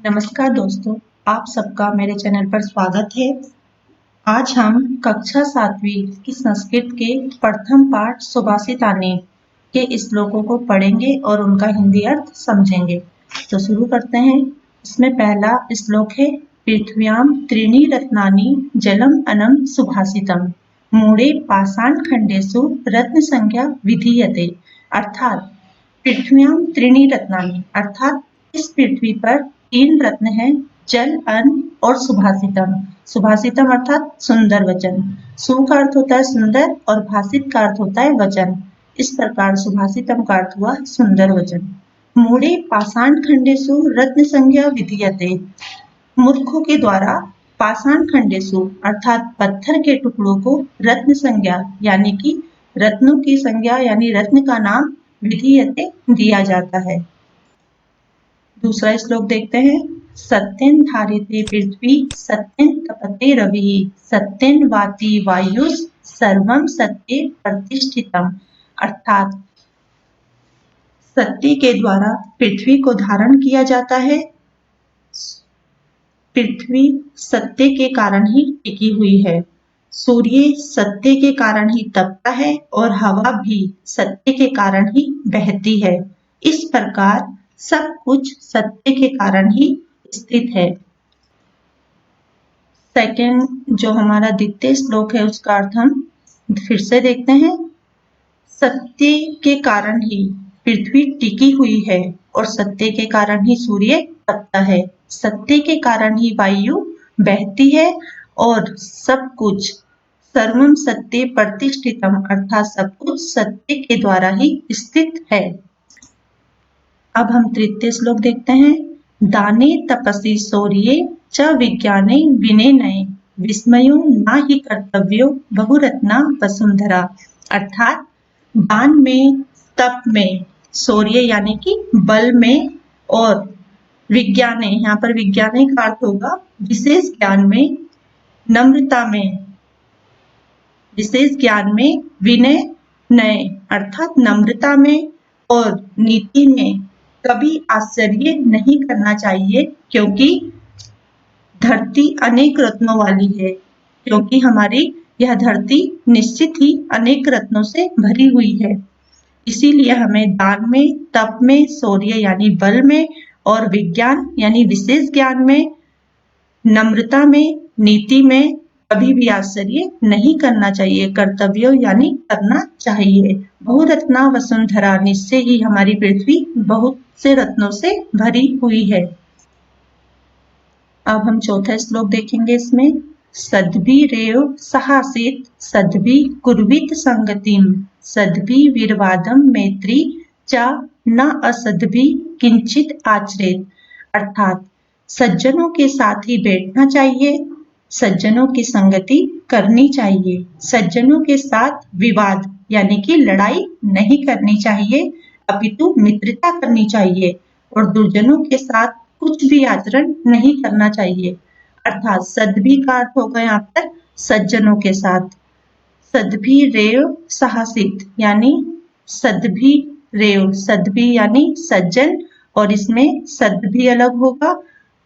नमस्कार दोस्तों, आप सबका मेरे चैनल पर स्वागत है। आज हम कक्षा 7वीं की संस्कृत के प्रथम पाठ सुभाषितानि के श्लोकों को पढ़ेंगे और उनका हिंदी अर्थ समझेंगे। तो शुरू करते हैं। इसमें पहला श्लोक है पृथ्व्याम त्रीणि रत्नानि जलम अनम सुभाषितम मूढ़े पाषाण खंडेषु रत्न संज्ञा विधीयते। अर्थात पृथ्व्याम त्रीणि रत्नानि अर्थात इस पृथ्वी पर 3 रत्न हैं, जल, अन्न और सुभाषितम। सुभाषितम अर्थात सुंदर वचन। सु का अर्थ होता है सुंदर और भाषित का अर्थ होता है वचन। इस प्रकार सुभाषितम का अर्थ हुआ सुंदर वचन। मूढ़े पाषाण खंडेषु रत्न संज्ञा विधीयते। मूर्खों के द्वारा पाषाण खंडेषु अर्थात पत्थर के टुकड़ों को रत्न संज्ञा यानी कि रत्नों की संज्ञा यानी रत्न का नाम विधीयते दिया जाता है। दूसरा श्लोक देखते हैं। सत्यं धारिते पृथ्वी सत्यं तपते रविः सत्यं वाति वायुः सर्वं सत्ये प्रतिष्ठितम्। अर्थात सत्य के द्वारा पृथ्वी को धारण किया जाता है। पृथ्वी सत्य के कारण ही टिकी हुई है। सूर्य सत्य के कारण ही तपता है और हवा भी सत्य के कारण ही बहती है। इस प्रकार सब कुछ सत्य के कारण ही स्थित है। सेकंड जो हमारा द्वितीय श्लोक है उसका अर्थ हम फिर से देखते हैं। सत्य के कारण ही पृथ्वी टिकी हुई है और सत्य के कारण ही सूर्य तपता है। सत्य के कारण ही वायु बहती है और सब कुछ सर्वम सत्य प्रतिष्ठितम अर्थात सब कुछ सत्य के द्वारा ही स्थित है। अब हम तृतीय श्लोक देखते हैं। दाने तपसि शौर्ये च विज्ञाने विनये विस्मयो न हि कर्तव्यो बहुरत्ना वसुंधरा। अर्थात दान में, तप में, शौर्य यानी कि बल में और विज्ञाने, यहाँ पर विज्ञाने का अर्थ होगा विशेष ज्ञान में, नम्रता में, विशेष ज्ञान में, विनय नय अर्थात नम्रता में और नीति में कभी आश्चर्य नहीं करना चाहिए, क्योंकि धरती अनेक रत्नों वाली है। क्योंकि हमारी यह धरती निश्चित ही अनेक रत्नों से भरी हुई है। इसीलिए हमें दान में, तप में, शौर्य यानी बल में और विज्ञान यानी विशेष ज्ञान में, नम्रता में, नीति में कभी भी आश्चर्य नहीं करना चाहिए। कर्तव्य यानी करना चाहिए। बहुरत्ना वसुंधरा निश्चय ही हमारी पृथ्वी बहुत से रत्नों से भरी हुई है। अब हम चौथा श्लोक देखेंगे। इसमें सद्भिरेव सहासेत सद्भि कुर्वित संगतिम सद्भि विर्वादम मैत्री च न असद्भि किंचित आचरेत। अर्थात सज्जनों के साथ ही बैठना चाहिए, सज्जनों की संगति करनी चाहिए, सज्जनों के साथ विवाद यानी कि लड़ाई नहीं करनी चाहिए, अपितु मित्रता करनी चाहिए और दुर्जनों के साथ कुछ भी आचरण नहीं करना चाहिए। अर्थात सद्भि का अर्थ होगा यहाँ पर सज्जनों के साथ। सद्भि रेव साहसित यानी सद्भि रेव, सद्भि यानी सज्जन और इसमें सद्भि अलग होगा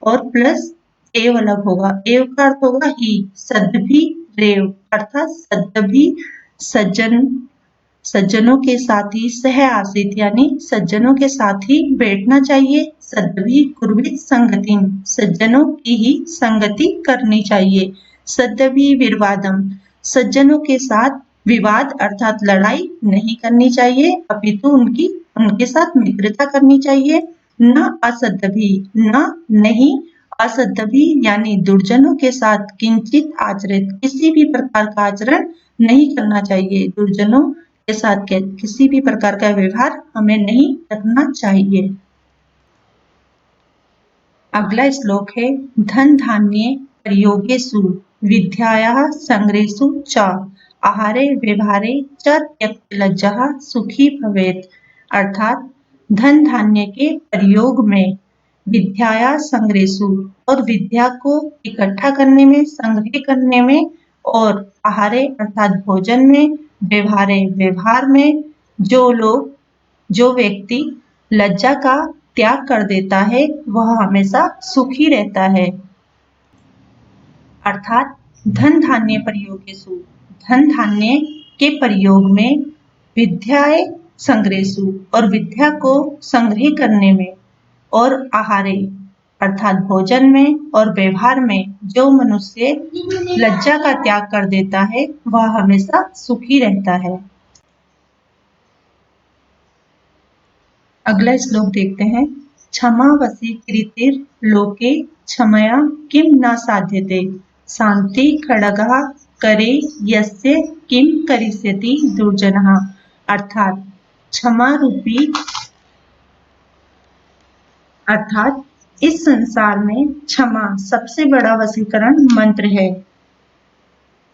और प्लस एव अलग होगा। एव का अर्थ होगा ही। सद्भि रेव अर्थात सद्भि सज्जन, सज्जनों के साथ ही, सह आसित यानी सज्जनों के साथ ही बैठना चाहिए। सद्भि कुर्वित संगतिम सज्जनों की ही संगति करनी चाहिए। सद्भि विर्वादम सज्जनों के साथ विवाद अर्थात लड़ाई नहीं करनी चाहिए, अपितु उनके साथ मित्रता करनी चाहिए। न असद्भि न नहीं, असद्भि यानी दुर्जनों के साथ किंचित आचरित किसी भी प्रकार का आचरण नहीं करना चाहिए। दुर्जनों के साथ किसी भी प्रकार का व्यवहार हमें नहीं करना चाहिए। अगला श्लोक है धन धान्ये प्रयोगेषु विद्यायाः संग्रहेषु च आहारे व्यवहारे च त्यक्त लज्जः सुखी भवेत्। अर्थात धन धान्य के प्रयोग में, विद्याया संग्रहेषु और विद्या को इकट्ठा करने में, संग्रह करने में और आहारे अर्थात भोजन में, व्यवहारे व्यवहार में जो व्यक्ति लज्जा का त्याग कर देता है वह हमेशा सुखी रहता है। अर्थात धन धान्य प्रयोगेषु, धन धान्य के प्रयोग में, विद्याए संग्रहेषु और विद्या को संग्रह करने में, और आहारे अर्थात भोजन में और व्यवहार में जो मनुष्य लज्जा का त्याग कर देता है वह हमेशा सुखी रहता है। अगला श्लोक देखते हैं। क्षमा वसी कृतिर लोके क्षमया किम न साध्यते, शांति खड्गः करे यस्य किम करिष्यति दुर्जनः। अर्थात इस संसार में क्षमा सबसे बड़ा वशीकरण मंत्र है।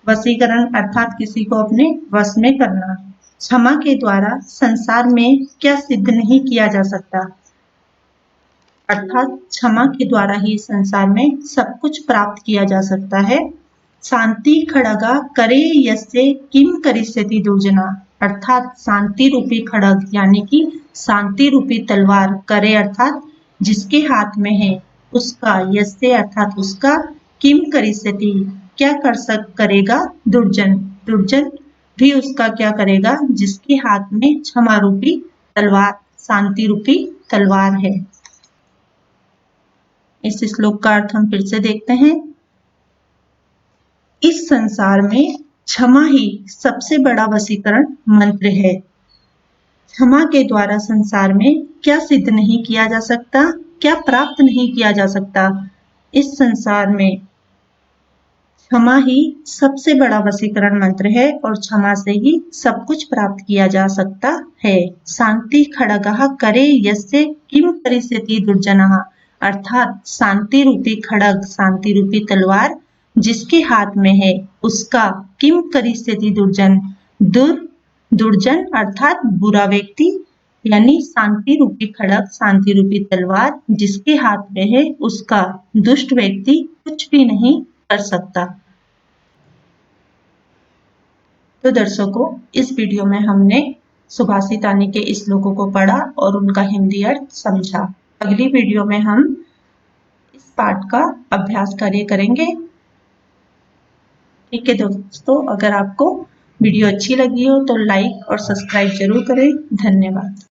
वशीकरण अर्थात किसी को अपने वश में करना। क्षमा के द्वारा संसार में क्या सिद्ध नहीं किया जा सकता, अर्थात क्षमा के द्वारा ही संसार में सब कुछ प्राप्त किया जा सकता है। शांति खड्गा करे यस्य किम करिष्यति दुर्जना, अर्थात शांति रूपी खड्ग यानी कि शांति रूपी तलवार, करे अर्थात जिसके हाथ में है, उसका, यस्य अर्थात उसका, किम करिष्यति क्या करेगा, दुर्जन, दुर्जन भी उसका क्या करेगा जिसके हाथ में क्षमा रूपी तलवार, शांति रूपी तलवार है। इस श्लोक का अर्थ हम फिर से देखते हैं। इस संसार में क्षमा ही सबसे बड़ा वशीकरण मंत्र है। क्षमा के द्वारा संसार में क्या सिद्ध नहीं किया जा सकता, क्या प्राप्त नहीं किया जा सकता। इस संसार में क्षमा ही सबसे बड़ा वशीकरण मंत्र है और क्षमा से ही सब कुछ प्राप्त किया जा सकता है। शांति खड्गः करे यस्य किम करिष्यति दुर्जनः, अर्थात शांति रूपी खड्ग, शांति रूपी तलवार जिसके हाथ में है, उसका, किम करिष्यति दुर्जन, दुर्जन अर्थात बुरा व्यक्ति, यानी शांति रूपी खड्ग, शांति रूपी तलवार जिसके हाथ में है, उसका दुष्ट व्यक्ति कुछ भी नहीं कर सकता। तो दर्शकों, इस वीडियो में हमने सुभाषितानी के श्लोकों को पढ़ा और उनका हिंदी अर्थ समझा। अगली वीडियो में हम इस पाठ का अभ्यास कार्य करेंगे। ठीक है दोस्तों, अगर आपको वीडियो अच्छी लगी हो तो लाइक और सब्सक्राइब जरूर करें। धन्यवाद।